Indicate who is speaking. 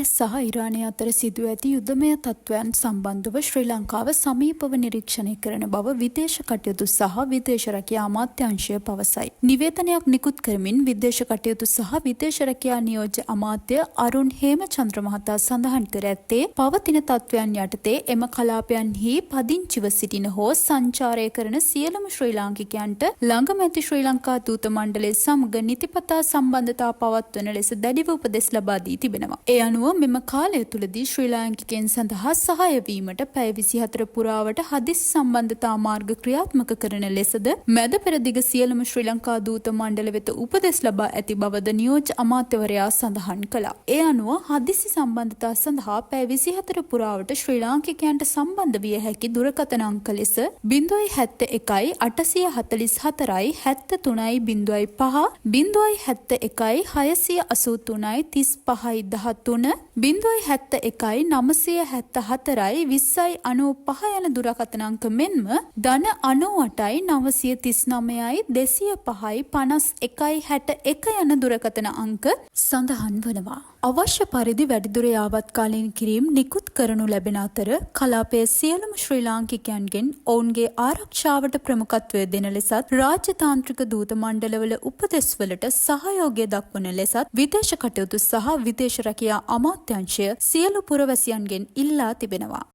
Speaker 1: සහ ඉරානය අතර සිදුව ඇති යුද්ධමය තත්ත්වයන් සම්බන්ධව ශ්‍රී ලංකාව සමීපව නිරීක්ෂණය කරන බව විදේශ කටයුතු සහ විදේශ රැකියා අමාත්‍යාංශය පවසයි. නිවේදනයක් නිකුත් කරමින් විදේශ කටයුතු සහ විදේශ රැකියා නියෝජ්‍ය අමාත්‍ය අරුන් හේමචන්ද්‍ර මහතා සඳහන් කර ඇත්තේ පවතින තත්ත්වයන් යටතේ එම කලාපයන්හි පදිංචිව සිටින හෝ සංචාරය කරන සියලුම ශ්‍රී ලාංකිකයන්ට ළඟම ඇති ශ්‍රී ලංකා දූත මණ්ඩලය සමග නිතිපතා සම්බන්ධතා පවත්වන ලෙස දැඩිව උපදෙස් ලබා දී තිබෙනවා. ඒ අනුව මෙම කාලය තුළදී ශ්‍රී ලාංකිකයන් සඳහා සහාය වීමට පැය 24 පුරාවට හදිසි සම්බන්ධතා මාර්ග ක්‍රියාත්මක කරන ලෙසද මැද පෙරදිග සියලුම ශ්‍රී ලංකා දූත මණ්ඩල වෙත උපදෙස් ලබා ඇති බවද නියෝජ්‍ය අමාත්‍යවරයා සඳහන් කළා. ඒ අනුව හදිසි සම්බන්ධතා සඳහා පැය 24 පුරාවට ශ්‍රී ලාංකිකයන්ට සම්බන්ධ විය හැකි දුරකථන අංක ලෙස 071 844 73 05 071 683 35 13 071 974 20 යන දුරකථන අංක මෙන්ම ධන 98 939 205 51 61 යන දුරකථන අංක සඳහන් වනවා. අවශ්‍ය පරිදි වැඩිදුර යාවත්කාලීන කිරීම නිකුත් කරනු ලැබෙන අතර කලාපයේ සියලුම ශ්‍රී ලාංකිකයන්ගෙන් ඔවුන්ගේ ආරක්ෂාවට ප්‍රමුඛත්වය දෙන ලෙසත් රාජ්‍යතාන්ත්‍රික දූත මණ්ඩලවල උපදෙස්වලට සහයෝගය දක්වන ලෙසත් විදේශ කටයුතු සහ විදේශ රැකියා අමාත්‍යාංශය සියලු පුරවැසියන්ගෙන් ඉල්ලා තිබෙනවා.